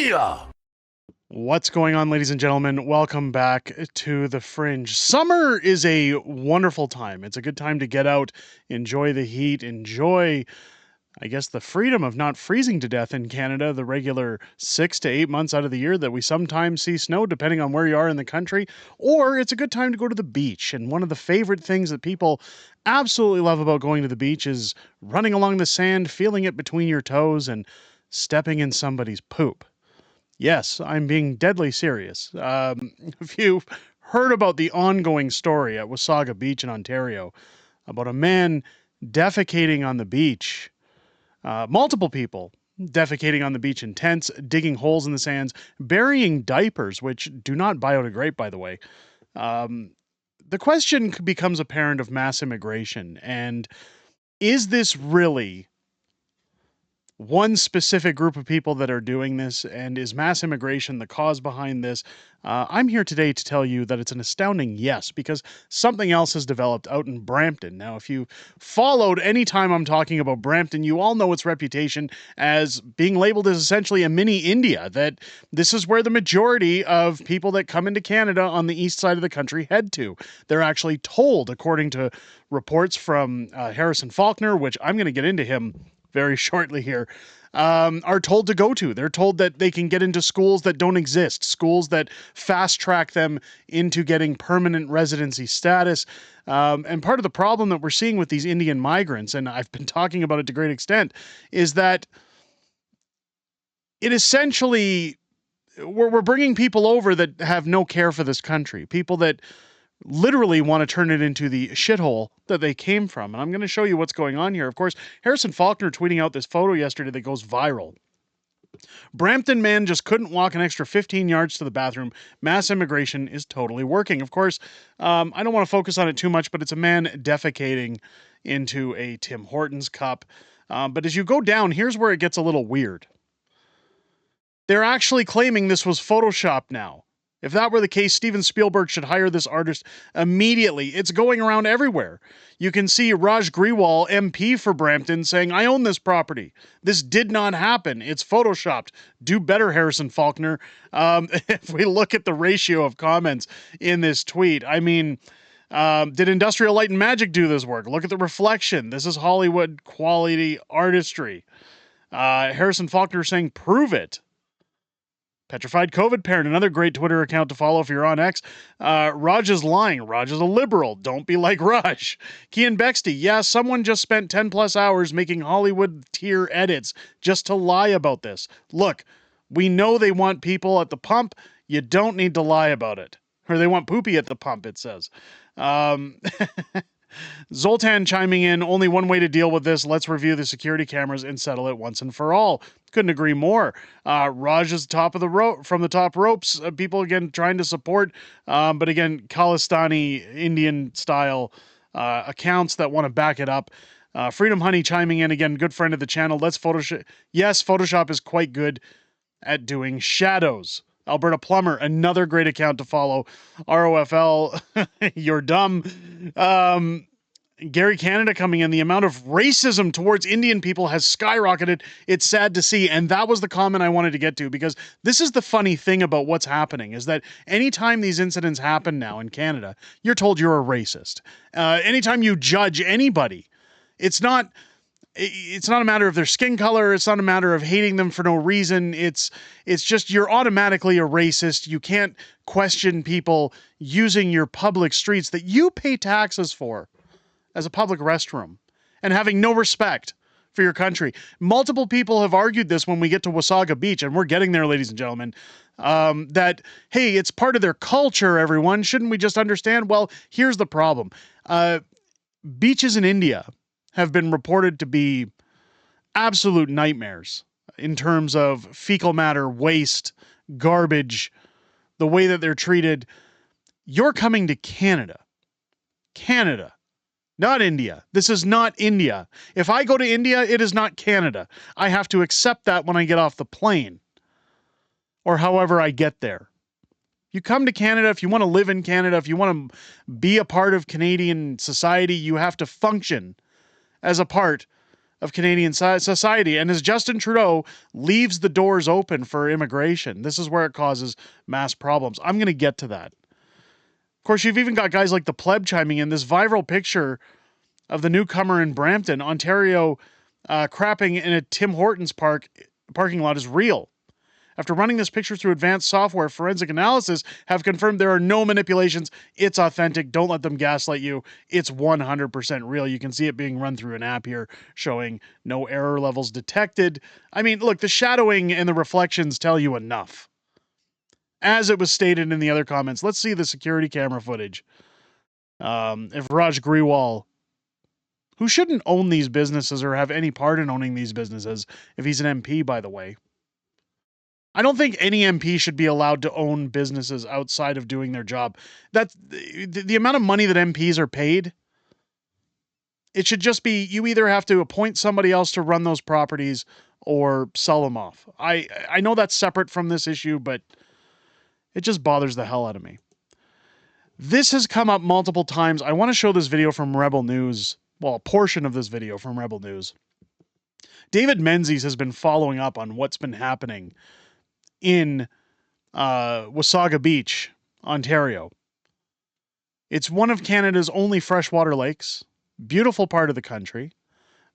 Booyah! What's going on, ladies and gentlemen? Welcome back to the Fringe. Summer is a wonderful time. It's a good time to get out, enjoy the heat, enjoy, I guess, the freedom of not freezing to death in Canada, the regular 6 to 8 months out of the year that we sometimes see snow, depending on where you are in the country. Or it's a good time to go to the beach. And one of the favorite things that people absolutely love about going to the beach is running along the sand, feeling it between your toes, and stepping in somebody's poop. Yes, I'm being deadly serious. If you've heard about the ongoing story at Wasaga Beach in Ontario about a man defecating on the beach, multiple people defecating on the beach in tents, digging holes in the sands, burying diapers, which do not biodegrade, by the way. The question becomes apparent of mass immigration, and is this really one specific group of people that are doing this, and is mass immigration the cause behind this? I'm here today to tell you that it's an astounding yes, because something else has developed out in Brampton. Now, if you followed any time I'm talking about Brampton, you all know its reputation as being labeled as essentially a mini India, that this is where the majority of people that come into Canada on the east side of the country head to. They're actually told, according to reports from Harrison Faulkner, which I'm going to get into him very shortly here, are told to go to. They're told that they can get into schools that don't exist, schools that fast track them into getting permanent residency status. And part of the problem that we're seeing with these Indian migrants, and I've been talking about it to great extent, is that it essentially, we're bringing people over that have no care for this country, people that literally want to turn it into the shithole that they came from. And I'm going to show you what's going on here. Of course, Harrison Faulkner tweeting out this photo yesterday that goes viral. Brampton man just couldn't walk an extra 15 yards to the bathroom. Mass immigration is totally working. Of course, I don't want to focus on it too much, but it's a man defecating into a Tim Hortons cup. But as you go down, here's where it gets a little weird. They're actually claiming this was Photoshopped now. If that were the case, Steven Spielberg should hire this artist immediately. It's going around everywhere. You can see Raj Grewal, MP for Brampton, saying, "I own this property. This did not happen. It's photoshopped. Do better, Harrison Faulkner." If we look at the ratio of comments in this tweet, I mean, did Industrial Light and Magic do this work? Look at the reflection. This is Hollywood quality artistry. Harrison Faulkner saying, "Prove it." Petrified COVID parent, another great Twitter account to follow if you're on X. Raj is lying. Raj is a liberal. Don't be like Raj. Kian Bexty, yeah, someone just spent 10 plus hours making Hollywood tier edits just to lie about this. Look, we know they want people at the pump. You don't need to lie about it. Or they want poopy at the pump, it says. Zoltan chiming in, only one way to deal with this. Let's review the security cameras and settle it once and for all. Couldn't agree more. Raj is top of the rope, from the top ropes. People, again, trying to support, but again, Khalistani Indian style accounts that want to back it up. Freedom Honey chiming in, again, good friend of the channel. Let's Photoshop. Yes, Photoshop is quite good at doing shadows. Alberta Plumber, another great account to follow. ROFL, you're dumb. Gary Canada coming in. The amount of racism towards Indian people has skyrocketed. It's sad to see. And that was the comment I wanted to get to, because this is the funny thing about what's happening, is that anytime these incidents happen now in Canada, you're told you're a racist. Anytime you judge anybody, it's not a matter of their skin color. It's not a matter of hating them for no reason. It's just you're automatically a racist. You can't question people using your public streets that you pay taxes for as a public restroom and having no respect for your country. Multiple people have argued this when we get to Wasaga Beach, and we're getting there, ladies and gentlemen, that, hey, it's part of their culture, everyone. Shouldn't we just understand? Well, here's the problem. Beaches in India have been reported to be absolute nightmares in terms of fecal matter, waste, garbage, the way that they're treated. You're coming to Canada. Canada, not India. This is not India. If I go to India, it is not Canada. I have to accept that when I get off the plane, or however I get there. You come to Canada, if you want to live in Canada, if you want to be a part of Canadian society, you have to function as a part of Canadian society. And as Justin Trudeau leaves the doors open for immigration, this is where it causes mass problems. I'm going to get to that. Of course, you've even got guys like the pleb chiming in. This viral picture of the newcomer in Brampton, Ontario, crapping in a Tim Hortons parking lot is real. After running this picture through advanced software, forensic analysis have confirmed there are no manipulations. It's authentic. Don't let them gaslight you. It's 100% real. You can see it being run through an app here showing no error levels detected. I mean, look, the shadowing and the reflections tell you enough. As it was stated in the other comments, let's see the security camera footage. If Raj Grewal, who shouldn't own these businesses or have any part in owning these businesses, if he's an MP, by the way. I don't think any MP should be allowed to own businesses outside of doing their job. That's the amount of money that MPs are paid. It should just be, you either have to appoint somebody else to run those properties or sell them off. I know that's separate from this issue, but it just bothers the hell out of me. This has come up multiple times. I want to show this video from Rebel News. Well, a portion of this video from Rebel News. David Menzies has been following up on what's been happening in Wasaga Beach, Ontario. It's one of Canada's only freshwater lakes. Beautiful part of the country.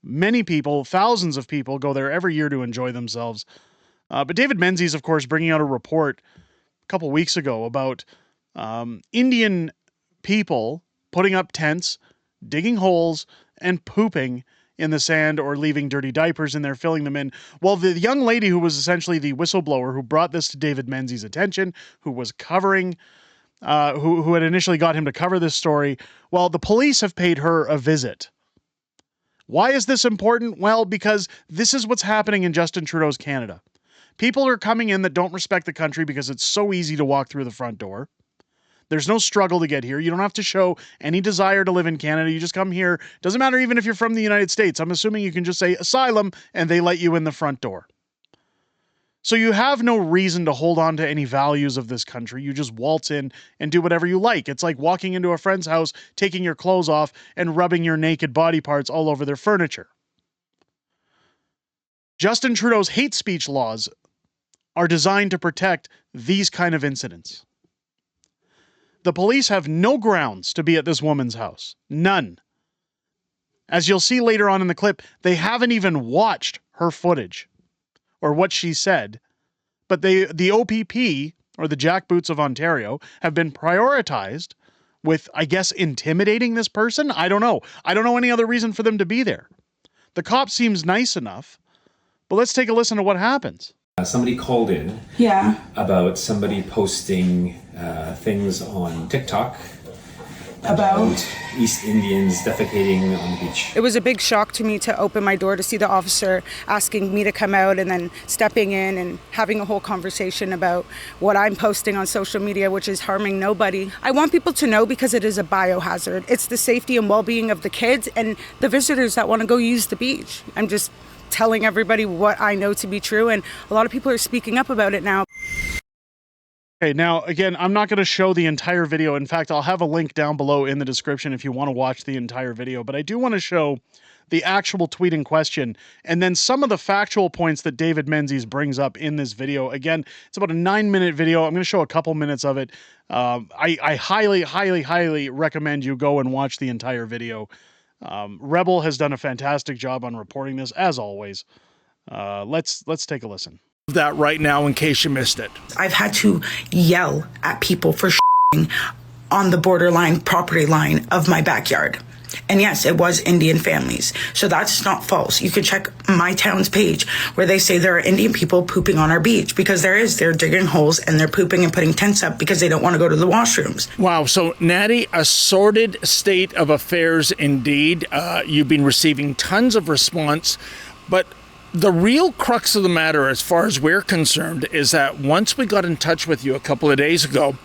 Many people, thousands of people, go there every year to enjoy themselves. But David Menzies, of course, bringing out a report a couple weeks ago about Indian people putting up tents, digging holes, and pooping in the sand or leaving dirty diapers in there, filling them in. Well, the young lady who was essentially the whistleblower who brought this to David Menzies' attention, who was covering, who had initially got him to cover this story, well, the police have paid her a visit. Why is this important? Well, because this is what's happening in Justin Trudeau's Canada. People are coming in that don't respect the country because it's so easy to walk through the front door. There's no struggle to get here. You don't have to show any desire to live in Canada. You just come here. Doesn't matter even if you're from the United States. I'm assuming you can just say asylum and they let you in the front door. So you have no reason to hold on to any values of this country. You just waltz in and do whatever you like. It's like walking into a friend's house, taking your clothes off and rubbing your naked body parts all over their furniture. Justin Trudeau's hate speech laws are designed to protect these kind of incidents. The police have no grounds to be at this woman's house. None. As you'll see later on in the clip, they haven't even watched her footage or what she said. But the OPP, or the jackboots of Ontario, have been prioritized with, I guess, intimidating this person? I don't know. I don't know any other reason for them to be there. The cop seems nice enough, but let's take a listen to what happens. Somebody called in about somebody posting things on TikTok about East Indians defecating on the beach. It was a big shock to me to open my door to see the officer asking me to come out and then stepping in and having a whole conversation about what I'm posting on social media, which is harming nobody. I want people to know because it is a biohazard. It's the safety and well-being of the kids and the visitors that want to go use the beach. I'm just telling everybody what I know to be true, and a lot of people are speaking up about it now. Okay, now, again, I'm not going to show the entire video. In fact, I'll have a link down below in the description if you want to watch the entire video, but I do want to show the actual tweet in question, and then some of the factual points that David Menzies brings up in this video. Again, it's about a 9-minute video. I'm going to show a couple minutes of it. I highly, highly, highly recommend you go and watch the entire video. Rebel has done a fantastic job on reporting this, as always. Let's take a listen. That right now, in case you missed it. I've had to yell at people for on the borderline property line of my backyard. And yes, it was Indian families. So that's not false. You can check my town's page where they say there are Indian people pooping on our beach, because they're digging holes and they're pooping and putting tents up because they don't want to go to the washrooms. Wow. So, Natty, a sordid state of affairs indeed. You've been receiving tons of response, but the real crux of the matter, as far as we're concerned, is that once we got in touch with you a couple of days ago,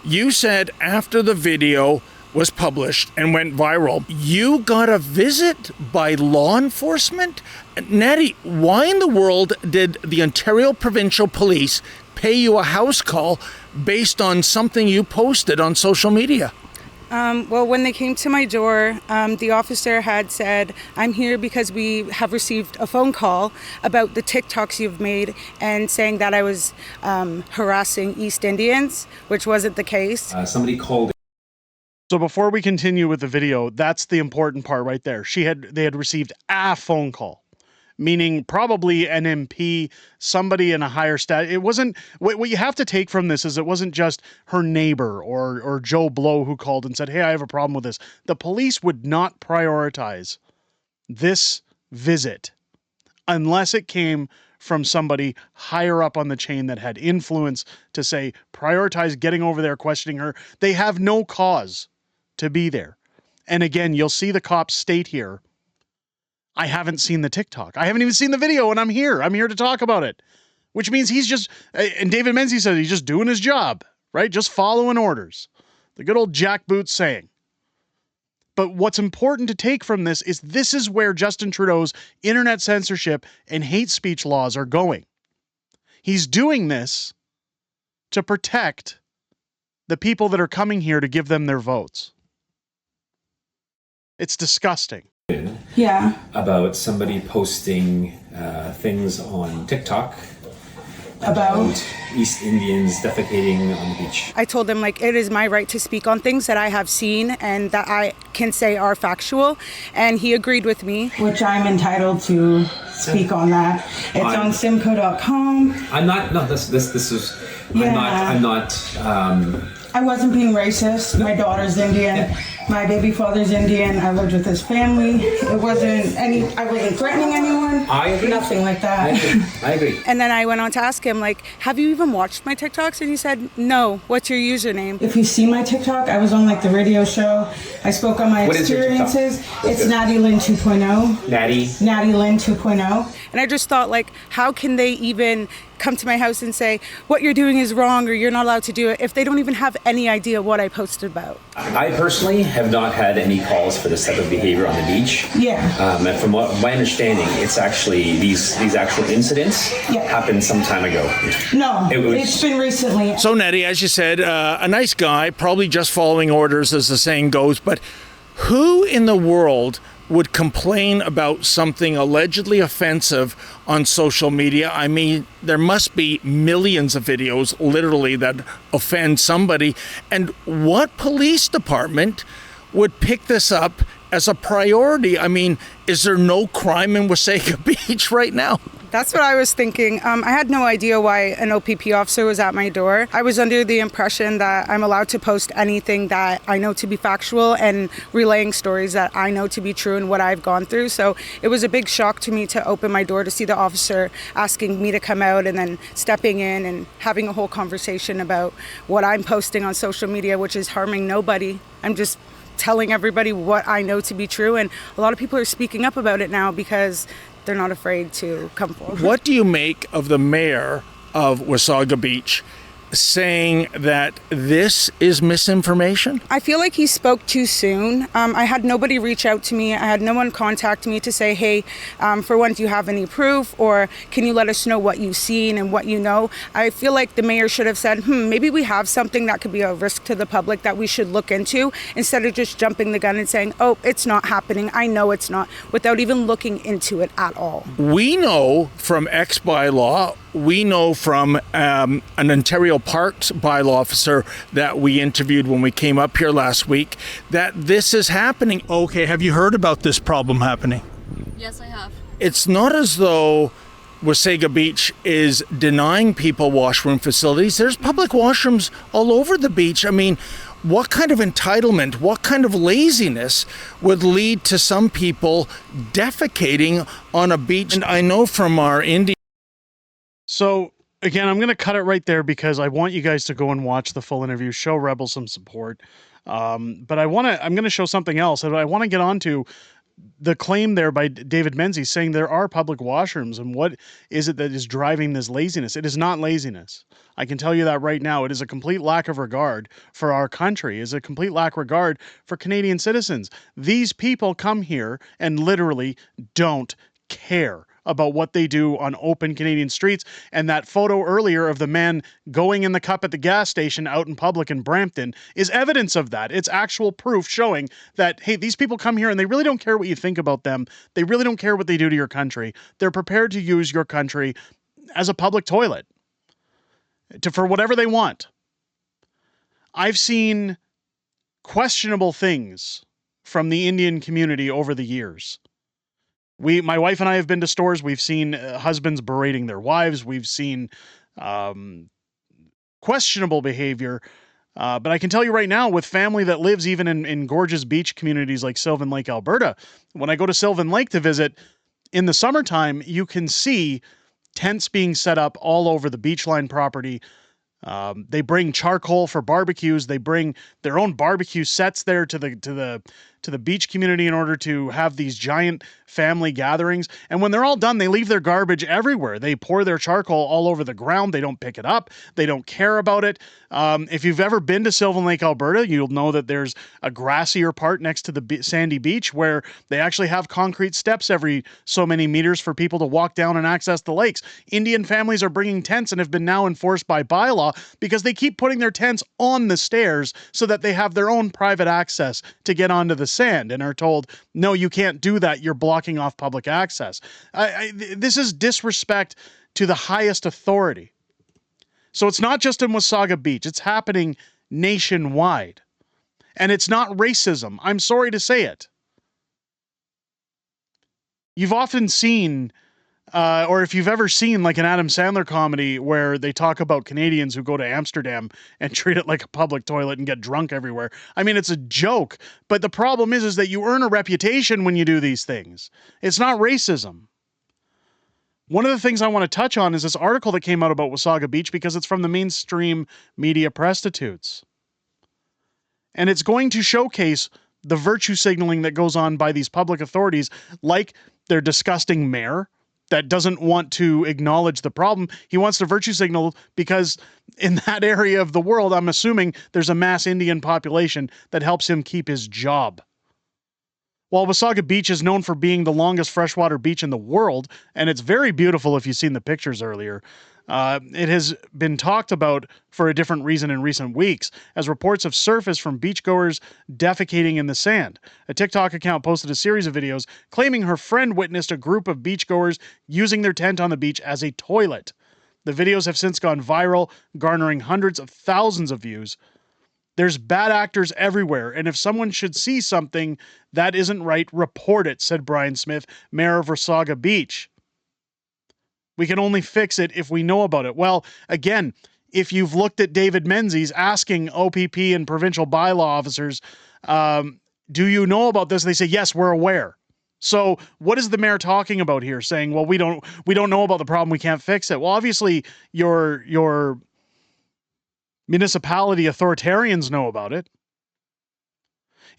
you said after the video was published and went viral, you got a visit by law enforcement? Natty, why in the world did the Ontario Provincial Police pay you a house call based on something you posted on social media? Well, when they came to my door, the officer had said, "I'm here because we have received a phone call about the TikToks you've made and saying that I was harassing East Indians," which wasn't the case. Somebody called. So before we continue with the video, that's the important part right there. They had received a phone call, meaning probably an MP, somebody in a higher stat. It wasn't, what you have to take from this is it wasn't just her neighbor or Joe Blow who called and said, "Hey, I have a problem with this." The police would not prioritize this visit unless it came from somebody higher up on the chain that had influence to say, prioritize getting over there, questioning her. They have no cause to be there. And again, you'll see the cops state here, "I haven't seen the TikTok. I haven't even seen the video, and I'm here. I'm here to talk about it." Which means he's just, and David Menzies said he's just doing his job, right? Just following orders. The good old jackboot saying. But what's important to take from this is where Justin Trudeau's internet censorship and hate speech laws are going. He's doing this to protect the people that are coming here to give them their votes. It's disgusting. Yeah. About somebody posting things on TikTok About East Indians defecating on the beach. I told him, like, it is my right to speak on things that I have seen and that I can say are factual, and he agreed with me. Which I'm entitled to speak on that. It's on simco.com. I'm not. No, this is. Yeah. I'm not. I wasn't being racist. My daughter's Indian. Yeah. My baby father's Indian. I lived with his family. It wasn't I wasn't threatening anyone. I agree. Nothing like that. I agree. And then I went on to ask him, like, have you even watched my TikToks? And he said, no. What's your username? If you see my TikTok, I was on like the radio show. I spoke on my What is your TikTok? experiences. What's It's it? Natty Lynn 2.0. Natty Lynn 2.0. And I just thought, like, how can they even come to my house and say what you're doing is wrong or you're not allowed to do it if they don't even have any idea what I posted about? I personally have not had any calls for this type of behavior on the beach. Yeah. And from what my understanding, it's actually these actual incidents happened some time ago. No, It it's been recently. So, Nettie, as you said, a nice guy, probably just following orders, as the saying goes, but who in the world would complain about something allegedly offensive on social media? I mean, there must be millions of videos, literally, that offend somebody. And what police department would pick this up as a priority? I mean, is there no crime in Wasaga Beach right now? That's what I was thinking. I had no idea why an OPP officer was at my door. I was under the impression that I'm allowed to post anything that I know to be factual and relaying stories that I know to be true and what I've gone through. So it was a big shock to me to open my door to see the officer asking me to come out and then stepping in and having a whole conversation about what I'm posting on social media, which is harming nobody. I'm just telling everybody what I know to be true. And a lot of people are speaking up about it now because they're not afraid to come forward. What do you make of the mayor of Wasaga Beach saying that this is misinformation? I feel like he spoke too soon. I had nobody reach out to me. I had no one contact me to say, hey, for one, do you have any proof? Or can you let us know what you've seen and what you know? I feel like the mayor should have said, maybe we have something that could be a risk to the public that we should look into, instead of just jumping the gun and saying, oh, it's not happening. I know it's not, without even looking into it at all. We know from ex-bylaw, we know from an Ontario Parks bylaw officer that we interviewed when we came up here last week that this is happening. Okay, have you heard about this problem happening? Yes, I have. It's not as though Wasaga Beach is denying people washroom facilities. There's public washrooms all over the beach. I mean, what kind of entitlement, what kind of laziness would lead to some people defecating on a beach? And I know from our Indian... So again, I'm going to cut it right there because I want you guys to go and watch the full interview, show Rebel some support. But I'm going to show something else. And I want to get on to the claim there by David Menzies saying there are public washrooms, and what is it that is driving this laziness? It is not laziness. I can tell you that right now. It is a complete lack of regard for our country. It is a complete lack of regard for Canadian citizens. These people come here and literally don't care about what they do on open Canadian streets. And that photo earlier of the man going in the cup at the gas station out in public in Brampton is evidence of that. It's actual proof showing that, hey, these people come here and they really don't care what you think about them. They really don't care what they do to your country. They're prepared to use your country as a public toilet for whatever they want. I've seen questionable things from the Indian community over the years. My wife and I have been to stores. We've seen husbands berating their wives. We've seen questionable behavior. But I can tell you right now, with family that lives even in gorgeous beach communities like Sylvan Lake, Alberta, when I go to Sylvan Lake to visit in the summertime, you can see tents being set up all over the beachline property. They bring charcoal for barbecues. They bring their own barbecue sets there to the beach community in order to have these giant family gatherings. And when they're all done, they leave their garbage everywhere. They pour their charcoal all over the ground. They don't pick it up. They don't care about it. If you've ever been to Sylvan Lake, Alberta, you'll know that there's a grassier part next to the sandy beach where they actually have concrete steps every so many meters for people to walk down and access the lakes. Indian families are bringing tents and have been now enforced by bylaw because they keep putting their tents on the stairs so that they have their own private access to get onto the sand, and are told, no, you can't do that. You're blocking off public access. This is disrespect to the highest authority. So it's not just in Wasaga Beach. It's happening nationwide. And it's not racism. I'm sorry to say it. You've often seen, or if you've ever seen like an Adam Sandler comedy where they talk about Canadians who go to Amsterdam and treat it like a public toilet and get drunk everywhere. I mean, it's a joke, but the problem is that you earn a reputation when you do these things. It's not racism. One of the things I want to touch on is this article that came out about Wasaga Beach because it's from the mainstream media prostitutes. And it's going to showcase the virtue signaling that goes on by these public authorities, like their disgusting mayor that doesn't want to acknowledge the problem. He wants to virtue signal because in that area of the world, I'm assuming there's a mass Indian population that helps him keep his job. While Wasaga Beach is known for being the longest freshwater beach in the world, and it's very beautiful if you've seen the pictures earlier, it has been talked about for a different reason in recent weeks, as reports have surfaced from beachgoers defecating in the sand. A TikTok account posted a series of videos claiming her friend witnessed a group of beachgoers using their tent on the beach as a toilet. The videos have since gone viral, garnering hundreds of thousands of views. There's bad actors everywhere, and if someone should see something that isn't right, report it, said Brian Smith, mayor of Wasaga Beach. We can only fix it if we know about it. Well, again, if you've looked at David Menzies asking OPP and provincial bylaw officers, do you know about this? They say, yes, we're aware. So what is the mayor talking about here? Saying, well, we don't know about the problem. We can't fix it. Well, obviously your municipality authoritarians know about it.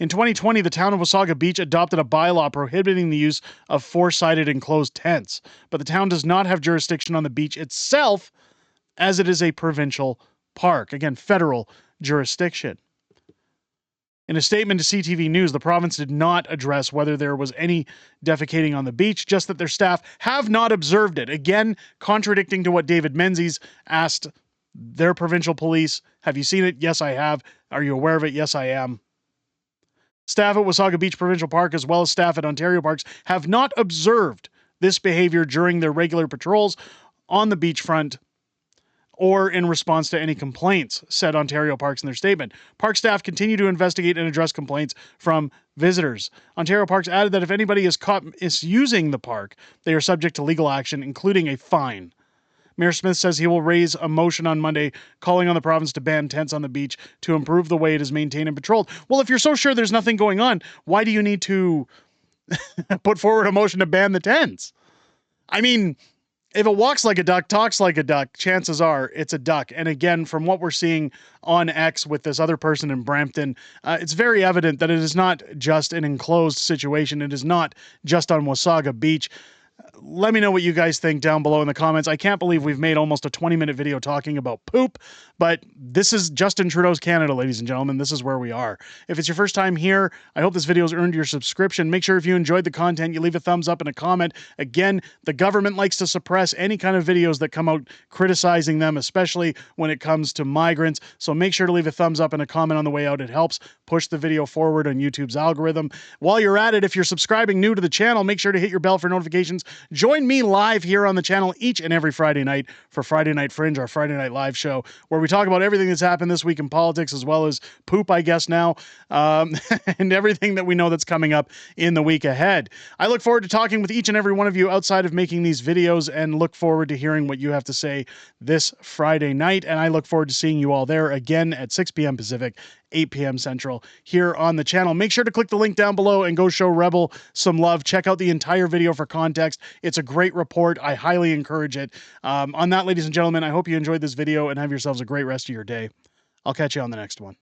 In 2020, the town of Wasaga Beach adopted a bylaw prohibiting the use of four-sided enclosed tents, but the town does not have jurisdiction on the beach itself, as it is a provincial park. Again, federal jurisdiction. In a statement to CTV News, the province did not address whether there was any defecating on the beach, just that their staff have not observed it. Again, contradicting to what David Menzies asked their provincial police. Have you seen it? Yes, I have. Are you aware of it? Yes, I am. Staff at Wasaga Beach Provincial Park, as well as staff at Ontario Parks, have not observed this behavior during their regular patrols on the beachfront or in response to any complaints, said Ontario Parks in their statement. Park staff continue to investigate and address complaints from visitors. Ontario Parks added that if anybody is caught misusing the park, they are subject to legal action, including a fine. Mayor Smith says he will raise a motion on Monday calling on the province to ban tents on the beach to improve the way it is maintained and patrolled. Well, if you're so sure there's nothing going on, why do you need to put forward a motion to ban the tents? I mean, if it walks like a duck, talks like a duck, chances are it's a duck. And again, from what we're seeing on X with this other person in Brampton, it's very evident that it is not just an enclosed situation. It is not just on Wasaga Beach. Let me know what you guys think down below in the comments. I can't believe we've made almost a 20-minute video talking about poop, but this is Justin Trudeau's Canada, ladies and gentlemen. This is where we are. If it's your first time here, I hope this video has earned your subscription. Make sure if you enjoyed the content, you leave a thumbs up and a comment. Again, the government likes to suppress any kind of videos that come out criticizing them, especially when it comes to migrants. So make sure to leave a thumbs up and a comment on the way out. It helps push the video forward on YouTube's algorithm. While you're at it, if you're subscribing new to the channel, make sure to hit your bell for notifications. Join me live here on the channel each and every Friday night for Friday Night Fringe, our Friday night live show, where we talk about everything that's happened this week in politics, as well as poop, I guess now, and everything that we know that's coming up in the week ahead. I look forward to talking with each and every one of you outside of making these videos, and look forward to hearing what you have to say this Friday night. And I look forward to seeing you all there again at 6 p.m. Pacific, 8 p.m. Central here on the channel. Make sure to click the link down below and go show Rebel some love. Check out the entire video for context. It's a great report. I highly encourage it. On that, ladies and gentlemen, I hope you enjoyed this video and have yourselves a great rest of your day. I'll catch you on the next one.